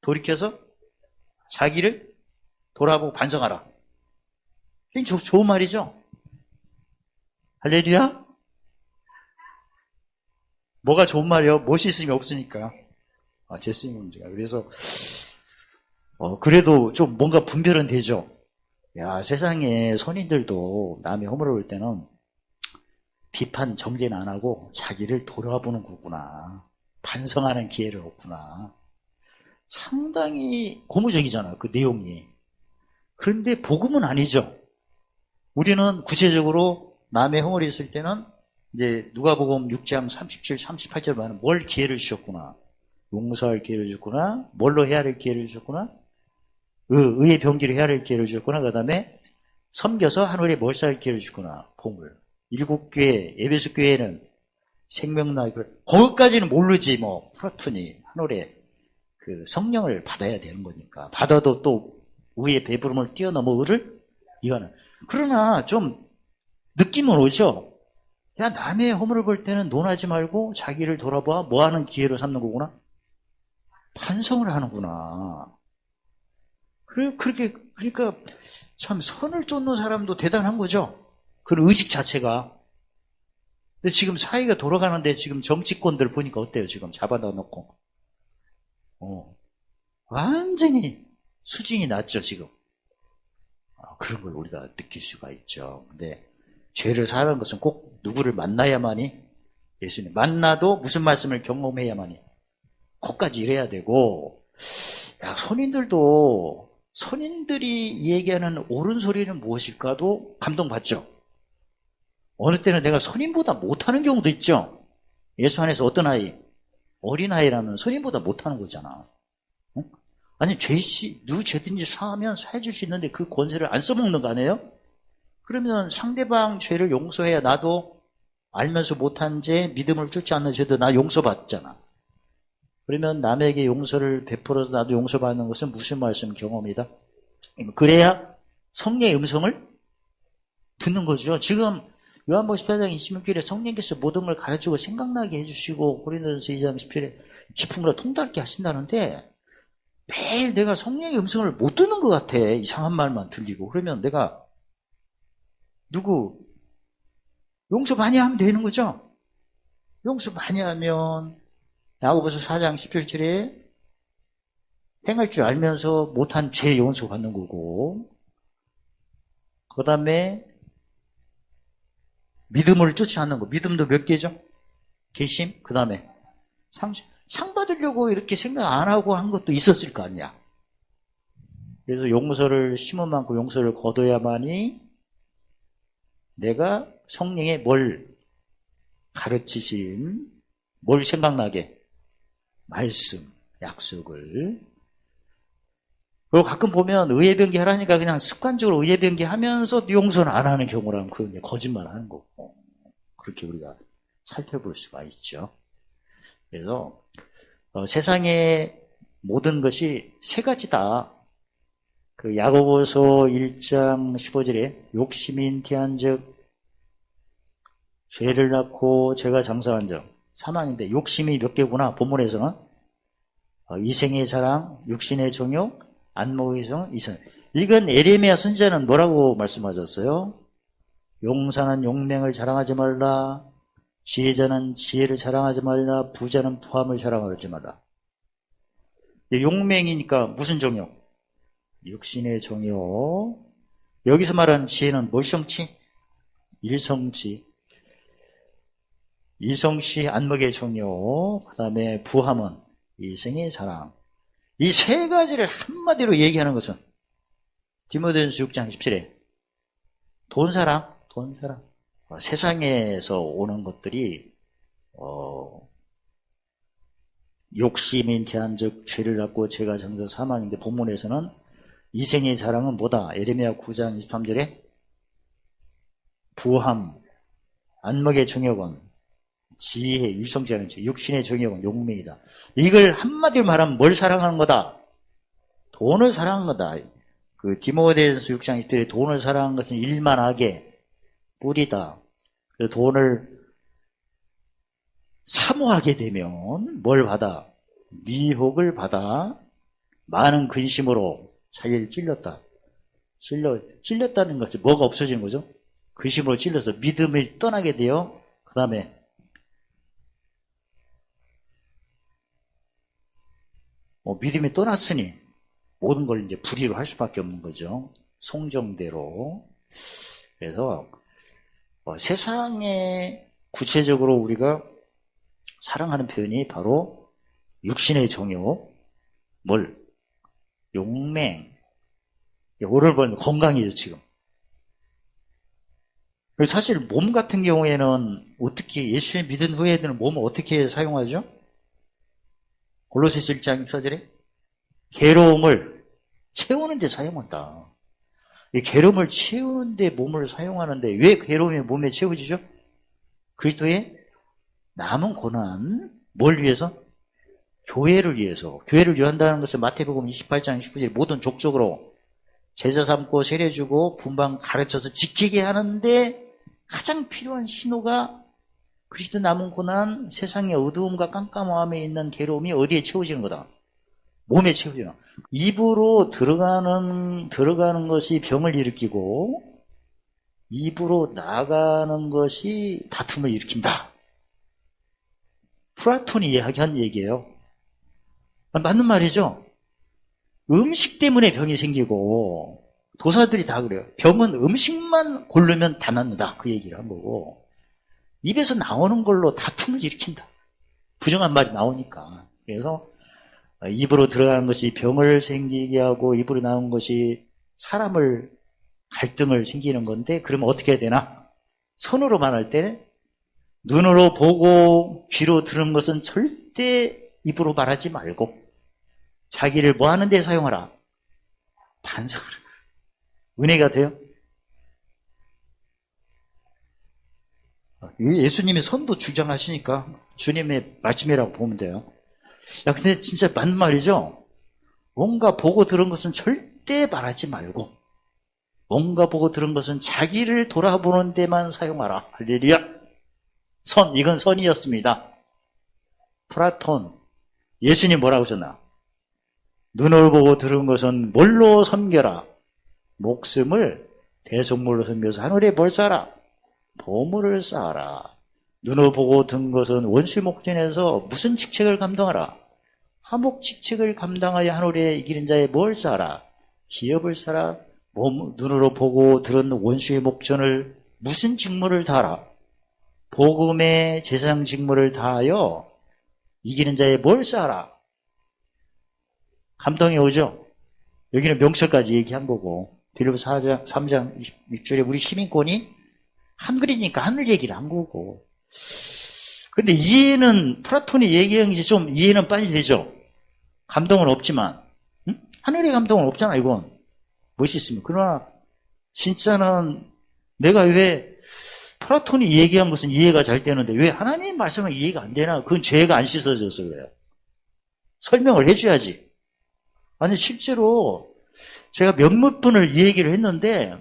돌이켜서 자기를 돌아보고 반성하라. 굉장히 좋은 말이죠? 할렐루야? 뭐가 좋은 말이에요? 멋있음이 없으니까. 죄성이 문제가. 그래서 그래도 좀 뭔가 분별은 되죠. 세상에 선인들도 남의 허물을 볼 때는 비판 정죄는 안 하고 자기를 돌아보는 거구나. 반성하는 기회를 얻구나. 상당히 고무적이잖아. 그 내용이. 그런데 복음은 아니죠. 우리는 구체적으로 남의 허물이 있을 때는 이제 누가복음 6장 37, 38절 말은 뭘 기회를 주셨구나. 용서할 기회를 주셨구나. 뭘로 헤아릴 기회를 주셨구나. 의의 병기를 헤아릴 기회를 주셨구나. 그 다음에 섬겨서 하늘에 멀사할 기회를 주셨구나. 보물. 7교회, 에베소 교회는 생명나게 거기까지는 모르지 뭐 프라토니 하늘에 그 성령을 받아야 되는 거니까. 받아도 또 의의 배부름을 뛰어넘어 의를 이거는. 그러나 좀 느낌은 오죠. 야, 남의 허물을 볼 때는 논하지 말고 자기를 돌아봐. 뭐 하는 기회로 삼는 거구나? 반성을 하는구나. 그러니까 참 선을 쫓는 사람도 대단한 거죠. 그런 의식 자체가. 근데 지금 사회가 돌아가는데 지금 정치권들 보니까 어때요? 지금 잡아다 놓고. 완전히 수준이 낮죠, 지금. 그런 걸 우리가 느낄 수가 있죠. 근데 죄를 사는 것은 꼭 누구를 만나야만이 예수님 만나도 무슨 말씀을 경험해야만이 거기까지 이래야 되고 야 선인들이 얘기하는 옳은 소리는 무엇일까도 감동받죠. 어느 때는 내가 선인보다 못하는 경우도 있죠. 예수 안에서 어떤 아이 어린아이라면 선인보다 못하는 거잖아. 응? 아니 누구 죄든지 사하면 사해줄 수 있는데 그 권세를 안 써먹는 거 아니에요? 그러면 상대방 죄를 용서해야 나도 알면서 못한 죄, 믿음을 쫓지 않는 죄도 나 용서받잖아. 그러면 남에게 용서를 베풀어서 나도 용서받는 것은 무슨 말씀 경험이다? 그래야 성령의 음성을 듣는 거죠. 지금 요한복음 18장 26절에 성령께서 모든 걸 가르치고 생각나게 해주시고 고린도전서 2장 10절에 깊은 걸 통달하게 하신다는데 매일 내가 성령의 음성을 못 듣는 것 같아. 이상한 말만 들리고. 그러면 내가 누구 용서 많이 하면 되는 거죠. 용서 많이 하면 야고보서 4장 17절에 행할 줄 알면서 못한 죄 용서 받는 거고 그 다음에 믿음을 쫓지 않는 거. 믿음도 몇 개죠? 개심? 그 다음에 상 받으려고 이렇게 생각 안 하고 한 것도 있었을 거 아니야. 그래서 용서를 심은 만큼 용서를 거둬야만이 내가 성령의 뭘 가르치심, 뭘 생각나게 말씀, 약속을. 그리고 가끔 보면 의예병기 하라니까 그냥 습관적으로 의예병기 하면서 용서는 안 하는 경우라면 그건 거짓말 하는 거고. 그렇게 우리가 살펴볼 수가 있죠. 그래서 세상의 모든 것이 세 가지다. 그 야고보서 1장 15절에 욕심인 티한즉 죄를 낳고 죄가 장사한 적 사망인데 욕심이 몇 개구나. 본문에서는 이생의 사랑, 육신의 정욕, 안목의 성, 이성. 이건 에레미야 선지자는 뭐라고 말씀하셨어요? 용사는 용맹을 자랑하지 말라. 지혜자는 지혜를 자랑하지 말라. 부자는 부함을 자랑하지 말라. 용맹이니까 무슨 정욕? 육신의 정욕. 여기서 말하는 지혜는 뭘 성치? 일성치. 일성치 안목의 정욕. 그 다음에 부함은 이생의 자랑. 이 세 가지를 한마디로 얘기하는 것은 디모데전서 6장 17에 돈사랑. 세상에서 오는 것들이 욕심인 태한적 죄를 낳고 죄가 정서 사망인데 본문에서는 이생의 자랑은 뭐다? 에레미야 9장 23절에 부함, 안목의 정욕은 지혜, 일성지하는 죄, 육신의 정욕은 용맹이다. 이걸 한마디로 말하면 뭘 사랑하는 거다? 돈을 사랑하는 거다. 그 디모데전서 6장 20절에 돈을 사랑하는 것은 일만하게 뿌리다. 그래서 돈을 사모하게 되면 뭘 받아? 미혹을 받아 많은 근심으로 자기를 찔렸다. 찔렸다는 것은 뭐가 없어지는 거죠? 근심으로 찔려서 믿음을 떠나게 돼요. 그 다음에 믿음이 떠났으니 모든 걸 이제 불의로 할 수밖에 없는 거죠. 송정대로. 그래서 세상에 구체적으로 우리가 사랑하는 표현이 바로 육신의 정욕, 용맹. 오늘 보면 건강이죠, 지금. 그리고 사실 몸 같은 경우에는 어떻게, 예수님 믿은 후에는 몸을 어떻게 사용하죠? 골로새서 1장 4절에 괴로움을 채우는 데 사용한다. 이 괴로움을 채우는 데 몸을 사용하는데 왜 괴로움이 몸에 채워지죠? 그리스도의 남은 고난, 뭘 위해서? 교회를 위해서. 교회를 위한다는 것은 마태복음 28장 19절 모든 족속으로 제자 삼고 세례 주고 분방 가르쳐서 지키게 하는데 가장 필요한 신호가 그리스도 남은 고난, 세상의 어두움과 깜깜함에 있는 괴로움이 어디에 채워지는 거다? 몸에 채워지는. 입으로 들어가는 것이 병을 일으키고 입으로 나가는 것이 다툼을 일으킨다. 플라톤이 이야기한 얘기예요. 맞는 말이죠. 음식 때문에 병이 생기고 도사들이 다 그래요. 병은 음식만 고르면 다 낫는다. 그 얘기를 한 거고 입에서 나오는 걸로 다툼을 일으킨다. 부정한 말이 나오니까. 그래서 입으로 들어가는 것이 병을 생기게 하고 입으로 나오는 것이 사람을 갈등을 생기는 건데 그러면 어떻게 해야 되나? 선으로 말할 때 눈으로 보고 귀로 들은 것은 절대 입으로 말하지 말고 자기를 뭐 하는 데 사용하라? 반성하라. 은혜가 돼요? 예수님이 선도 주장하시니까 주님의 말씀이라고 보면 돼요. 야, 근데 진짜 맞는 말이죠? 뭔가 보고 들은 것은 절대 말하지 말고 뭔가 보고 들은 것은 자기를 돌아보는 데만 사용하라. 할렐루야. 이건 선이었습니다. 플라톤, 예수님 뭐라고 하셨나? 눈을 보고 들은 것은 뭘로 섬겨라? 목숨을 대속물로 섬겨서 하늘에 뭘 쌓아라? 보물을 쌓아라. 눈을 보고 든 것은 원수 목전에서 무슨 직책을 감당하라? 하목 직책을 감당하여 하늘에 이기는 자의 뭘 쌓아라? 기업을 쌓아라. 눈으로 보고 들은 원수의 목전을 무슨 직무를 다하라? 복음의 제사장 직무를 다하여 이기는 자의 뭘 쌓아라? 감동이 오죠? 여기는 명철까지 얘기한 거고 빌립보서 3장 6절에 우리 시민권이 한글이니까 하늘 얘기를 한 거고. 근데 이해는 플라톤이 얘기한 게 좀 이해는 빨리 되죠. 감동은 없지만 하늘의 감동은 없잖아. 이건 멋있으면. 그러나 진짜는 내가 왜 플라톤이 얘기한 것은 이해가 잘 되는데 왜 하나님 말씀은 이해가 안 되나? 그건 죄가 안 씻어져서 그래요. 설명을 해줘야지. 아니 실제로 제가 몇몇 분을 이 얘기를 했는데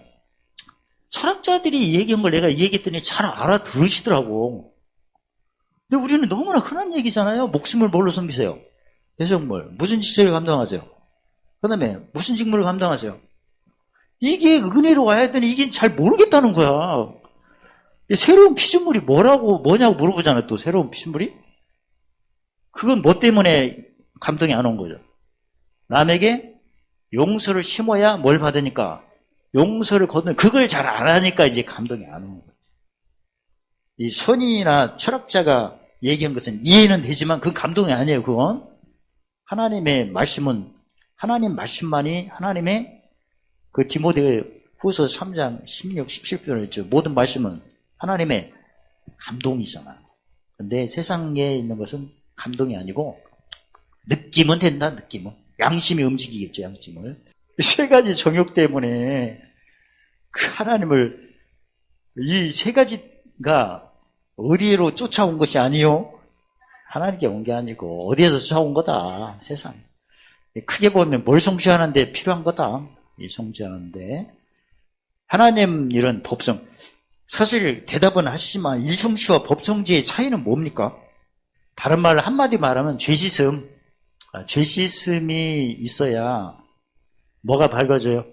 철학자들이 얘기한 걸 내가 얘기했더니 잘 알아들으시더라고. 근데 우리는 너무나 흔한 얘기잖아요. 목숨을 뭘로 섬기세요? 대속물. 무슨 직책을 감당하세요? 그 다음에 무슨 직무를 감당하세요? 이게 은혜로 와야 되니 이게 잘 모르겠다는 거야. 새로운 피조물이 뭐냐고 물어보잖아요. 또 새로운 피조물이? 그건 뭐 때문에 감동이 안 온 거죠? 남에게 용서를 심어야 뭘 받으니까? 용서를 거두는 그걸 잘 안 하니까 이제 감동이 안 오는 거지. 이 선인이나 철학자가 얘기한 것은 이해는 되지만 그건 감동이 아니에요. 그건 하나님의 말씀은 하나님 말씀만이 하나님의 그 디모데 후서 3장 16, 17절에 있죠. 모든 말씀은 하나님의 감동이잖아. 근데 세상에 있는 것은 감동이 아니고 느낌은 된다. 느낌은 양심이 움직이겠죠. 양심을. 세 가지 정욕 때문에 그 하나님을 이 세 가지가 어디로 쫓아온 것이 아니요. 하나님께 온 게 아니고 어디에서 쫓아온 거다. 세상. 크게 보면 뭘 성취하는데 필요한 거다. 이 성취하는데 하나님 이런 법성. 사실 대답은 하시지만 일성취와 법성지의 차이는 뭡니까? 다른 말로 한마디 말하면 죄 씻음이 있어야 뭐가 밝아져요?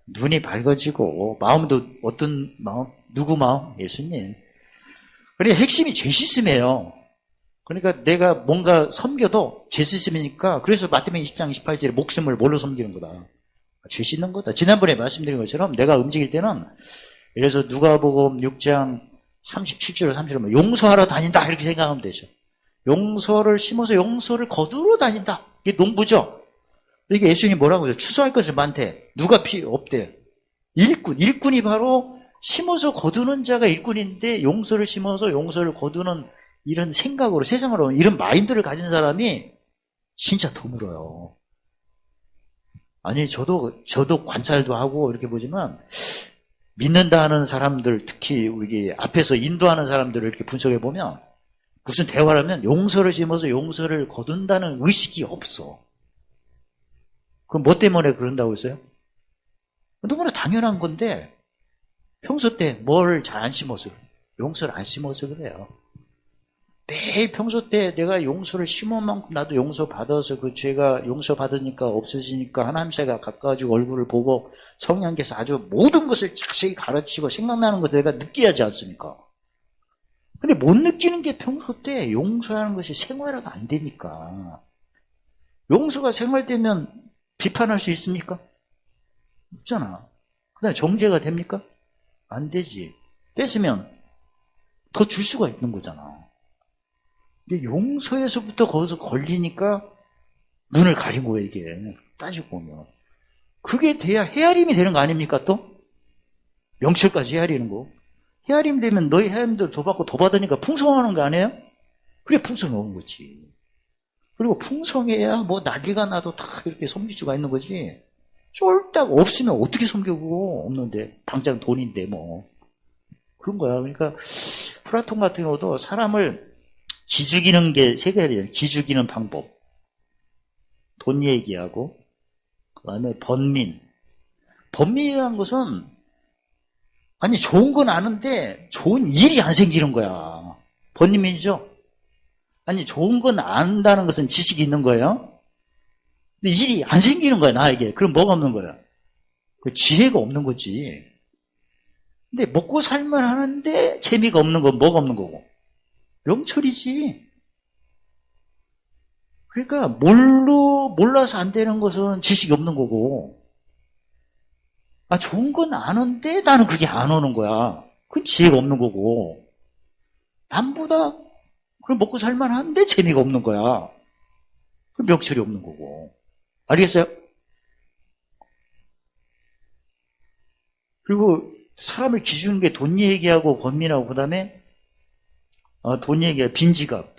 눈이 밝아지고 마음도 어떤 마음? 누구 마음? 예수님. 그러니까 핵심이 죄 씻음이에요. 그러니까 내가 뭔가 섬겨도 죄 씻음이니까 그래서 마태복음 20장 28절에 목숨을 뭘로 섬기는 거다? 죄 씻는 거다. 지난번에 말씀드린 것처럼 내가 움직일 때는 그래서 누가복음 6장 37절 30절 용서하러 다닌다 이렇게 생각하면 되죠. 용서를 심어서 용서를 거두러 다닌다. 이게 농부죠. 이게 예수님이 뭐라고 해요? 추수할 것을 많대. 누가 없대? 일꾼이 바로 심어서 거두는 자가 일꾼인데, 용서를 심어서 용서를 거두는 이런 생각으로, 세상으로 이런 마인드를 가진 사람이 진짜 드물어요. 아니, 저도 관찰도 하고 이렇게 보지만, 믿는다 하는 사람들, 특히 우리 앞에서 인도하는 사람들을 이렇게 분석해 보면, 무슨 대화를 하면 용서를 심어서 용서를 거둔다는 의식이 없어. 그럼 뭐 때문에 그런다고 했어요? 너무나 당연한 건데, 평소 때 뭘 잘 안 심어서, 용서를 안 심어서 그래요. 매일 평소 때 내가 용서를 심은 만큼 나도 용서받아서 그 죄가 용서받으니까 없어지니까 하나님 사이가 가까워지고 얼굴을 보고 성령께서 아주 모든 것을 자세히 가르치고 생각나는 것을 내가 느껴야 하지 않습니까? 근데 못 느끼는 게 평소 때 용서하는 것이 생활화가 안 되니까. 용서가 생활되면 비판할 수 있습니까? 없잖아. 그 다음에 정죄가 됩니까? 안 되지. 뺐으면 더 줄 수가 있는 거잖아. 근데 용서에서부터 거기서 걸리니까 눈을 가린 거예요, 이게. 따지고 보면. 그게 돼야 헤아림이 되는 거 아닙니까, 또? 명철까지 헤아리는 거. 헤아림 되면 너희 헤아림들 더 받고 더 받으니까 풍성하는 거 아니에요? 그래, 풍성한 거지. 그리고 풍성해야 뭐 난리가 나도 다 이렇게 섬길 수가 있는 거지. 쫄딱 없으면 어떻게 섬겨, 그거? 없는데. 당장 돈인데, 뭐. 그런 거야. 그러니까, 플라톤 같은 경우도 사람을 기죽이는 게 세 가지예요. 기죽이는 방법. 돈 얘기하고, 그 다음에 번민. 번민이라는 것은, 아니, 좋은 건 아는데, 좋은 일이 안 생기는 거야. 번민이죠? 아니, 좋은 건 안다는 것은 지식이 있는 거예요. 근데 일이 안 생기는 거야, 나에게. 그럼 뭐가 없는 거야? 그 지혜가 없는 거지. 근데 먹고 살만 하는데 재미가 없는 건 뭐가 없는 거고? 명철이지. 그러니까 몰라서 안 되는 것은 지식이 없는 거고, 아, 좋은 건 아는데 나는 그게 안 오는 거야. 그건 지혜가 없는 거고, 남보다 그럼 먹고 살만 하는데 재미가 없는 거야. 그럼 명철이 없는 거고. 알겠어요? 그리고 사람을 기주는 게 돈 얘기하고 번민하고, 그 다음에 돈 얘기가 빈지갑,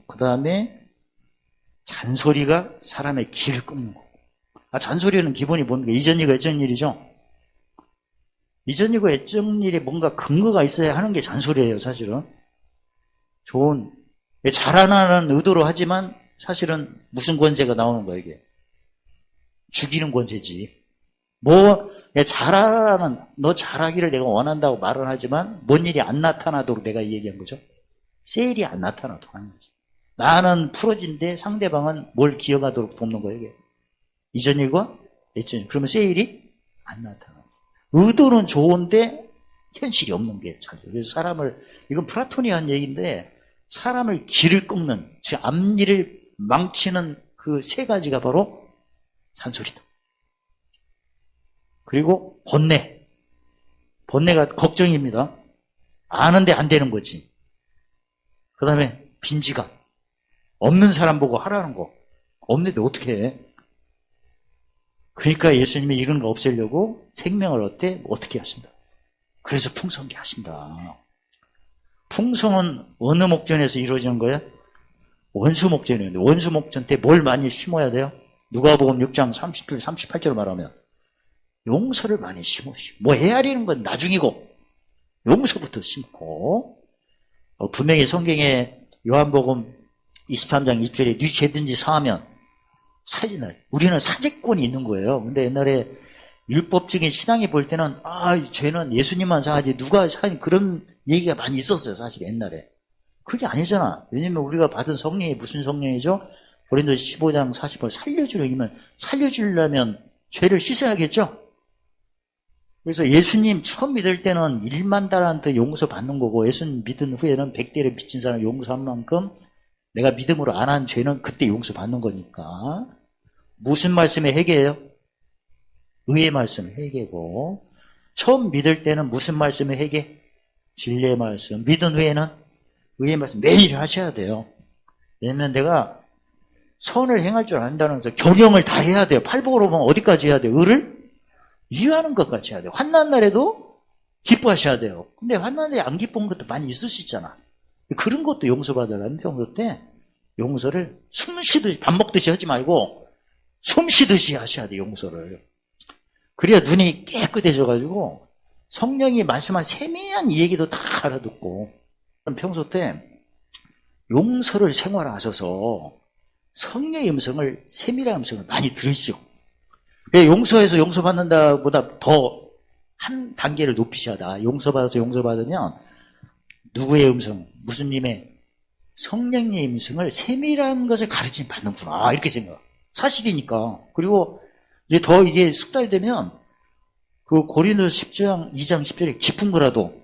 그 다음에 잔소리가 사람의 길을 끊는 거고. 잔소리는 기본이 뭡니까? 이전일과 애정일이죠. 이전일과 애정일에 뭔가 근거가 있어야 하는 게 잔소리예요, 사실은. 좋은, 잘하라는 의도로 하지만 사실은 무슨 권세가 나오는 거야, 이게? 죽이는 권세지. 잘하라는, 너 잘하기를 내가 원한다고 말을 하지만 뭔 일이 안 나타나도록 내가 얘기한 거죠. 세일이 안 나타나도록 하는 거지. 나는 풀어진데 상대방은 뭘 기억하도록 돕는 거예요, 이게. 이전 일과 예전 일. 그러면 세일이 안 나타나지. 의도는 좋은데 현실이 없는 게 참. 그래서 사람을, 이건 플라톤이 한 얘기인데, 사람을 길을 꺾는, 즉 앞일을 망치는 그 세 가지가 바로 잔소리다. 그리고 번뇌. 번뇌가 걱정입니다. 아는데 안 되는 거지. 그 다음에 빈지갑. 없는 사람 보고 하라는 거. 없는데 어떻게 해? 그러니까 예수님이 이런 거 없애려고 생명을 어떻게 하신다. 그래서 풍성하게 하신다. 풍성은 어느 목전에서 이루어지는 거예요? 원수 목전이에요. 원수 목전 때 뭘 많이 심어야 돼요? 누가복음 6장 37, 38절 말하면 용서를 많이 심으시고, 뭐 헤아리는 건 나중이고 용서부터 심고, 분명히 성경에 요한복음 23장 2절에 네 죄든지 사하면 사진을, 우리는 사죄권이 있는 거예요. 근데 옛날에 율법적인 신앙이 볼 때는 죄는 예수님만 사하지 누가 사하니, 그런 얘기가 많이 있었어요, 사실 옛날에. 그게 아니잖아. 왜냐면 우리가 받은 성령이 무슨 성령이죠? 고린도서 15장 40절 살려주려면, 살려주려면 죄를 씻어야겠죠? 그래서 예수님 처음 믿을 때는 1만 달란트 용서받는 거고, 예수님 믿은 후에는 100대를 빚진 사람 용서한 만큼 내가 믿음으로 안 한 죄는 그때 용서받는 거니까. 무슨 말씀의 회개예요? 의의 말씀 회개고, 처음 믿을 때는 무슨 말씀의 회개? 진리의 말씀. 믿은 후에는 의의 말씀 매일 하셔야 돼요. 왜냐면 내가 선을 행할 줄 안다는 것은 경영을 다 해야 돼요. 팔복으로 보면 어디까지 해야 돼요? 을을 이해하는 것까지 해야 돼요. 환난 날에도 기뻐하셔야 돼요. 근데 환난 날에 안 기쁜 것도 많이 있을 수 있잖아. 그런 것도 용서받으라는 평소 때 용서를 숨 쉬듯이 밥 먹듯이 하지 말고 숨 쉬듯이 하셔야 돼요. 용서를. 그래야 눈이 깨끗해져가지고 성령이 말씀한 세미한 이 얘기도 다 알아듣고 평소 때 용서를 생활하셔서 성령의 음성을 세밀한 음성을 많이 들으시고 용서해서 용서받는다 보다 더 한 단계를 높이셔야 돼. 용서받아서 용서받으면 누구의 음성, 무슨 님의 성령의 음성을 세밀한 것을 가르침 받는구나 이렇게 생각. 사실이니까. 그리고 이제 더 이게 숙달되면 그 고린도서 10장 2장 10절에 깊은 거라도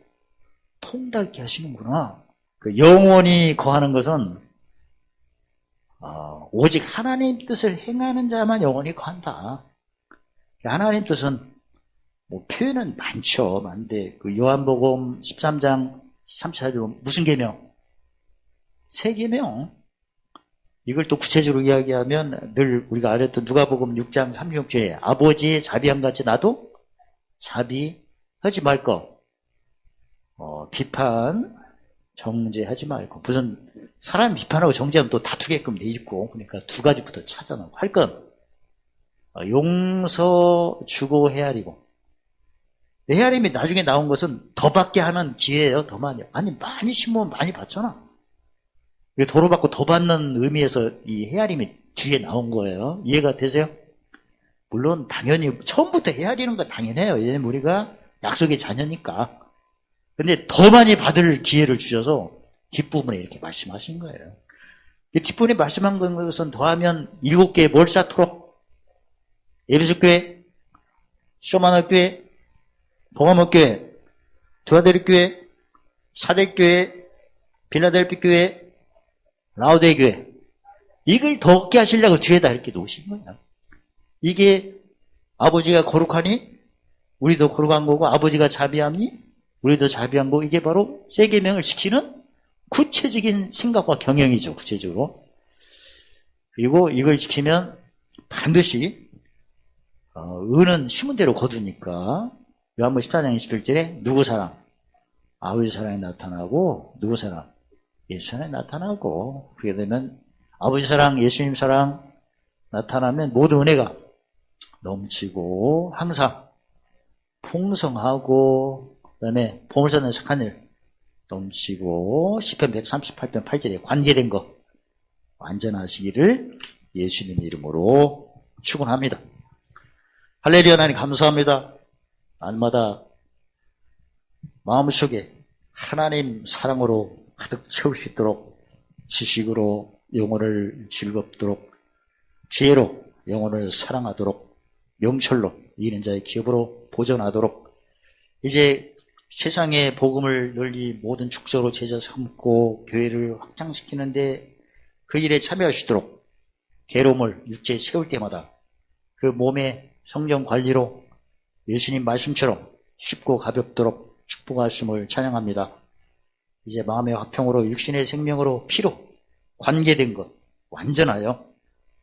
통달케 하시는구나. 그 영원히 거하는 것은 오직 하나님 뜻을 행하는 자만 영원히 거한다. 하나님 뜻은 뭐 표현은 많죠. 많은데 그 요한복음 13장 34절 무슨 계명? 세 계명. 이걸 또 구체적으로 이야기하면 늘 우리가 알았던 누가복음 6장 36절에 아버지의 자비함같이 나도 자비하지 말 것. 비판, 정죄하지 말고. 무슨 사람 비판하고 정죄하면 또 다투게끔 돼 있고. 그러니까 두 가지부터 찾아나고. 할 건 용서 주고 헤아리고. 헤아림이 나중에 나온 것은 더 받게 하는 기회예요. 더 많이. 아니 많이 심으면 많이 받잖아. 도로 받고 더 받는 의미에서 이 헤아림이 뒤에 나온 거예요. 이해가 되세요? 물론 당연히 처음부터 헤아리는 건 당연해요. 왜냐면 우리가 약속의 자녀니까. 근데 더 많이 받을 기회를 주셔서 뒷부분에 이렇게 말씀하신 거예요. 뒷부분에 말씀한 것은 더하면 7개의 뭘 쌓도록? 에베소 교회, 쇼마노 교회, 봉화목 교회, 두아데르 교회, 사대 교회, 빌라델피 교회, 라오데 교회. 이걸 더 얻게 하시려고 뒤에다 이렇게 놓으신 거예요. 이게 아버지가 거룩하니 우리도 거룩한 거고 아버지가 자비하니 우리도 자비한 거고 이게 바로 세 계명을 지키는 구체적인 생각과 경영이죠. 구체적으로. 그리고 이걸 지키면 반드시 은은 심은 대로 거두니까 요한복음 14장 21절에 누구 사랑? 아버지 사랑이 나타나고 누구 사랑? 예수 사랑이 나타나고 그렇게 되면 아버지 사랑, 예수님 사랑 나타나면 모든 은혜가 넘치고 항상 풍성하고 그다음에 보물찾는 착한 일 넘치고 시편 138편 8절에 관계된 것 완전하시기를 예수님 이름으로 축원합니다. 할렐루야. 하나님 감사합니다. 날마다 마음속에 하나님 사랑으로 가득 채울 수 있도록 지식으로 영혼을 즐겁도록 지혜로 영혼을 사랑하도록 명철로 이기는 자의 기업으로 보존하도록 이제 세상의 복음을 널리 모든 축소로 제자 삼고 교회를 확장시키는데 그 일에 참여하시도록 괴로움을 육체에 세울 때마다 그 몸의 성령 관리로 예수님 말씀처럼 쉽고 가볍도록 축복하심을 찬양합니다. 이제 마음의 화평으로 육신의 생명으로 피로 관계된 것 완전하여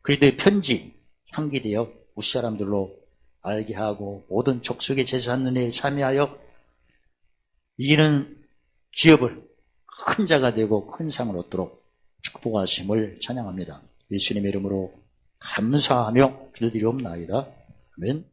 그리스도의 편지 향기되어 무사람들로 알게 하고 모든 족속의 제사 받는 일에 참여하여 이기는 기업을 큰 자가 되고 큰 상을 얻도록 축복하심을 찬양합니다. 예수님의 이름으로 감사하며 기도드리옵나이다. 아멘.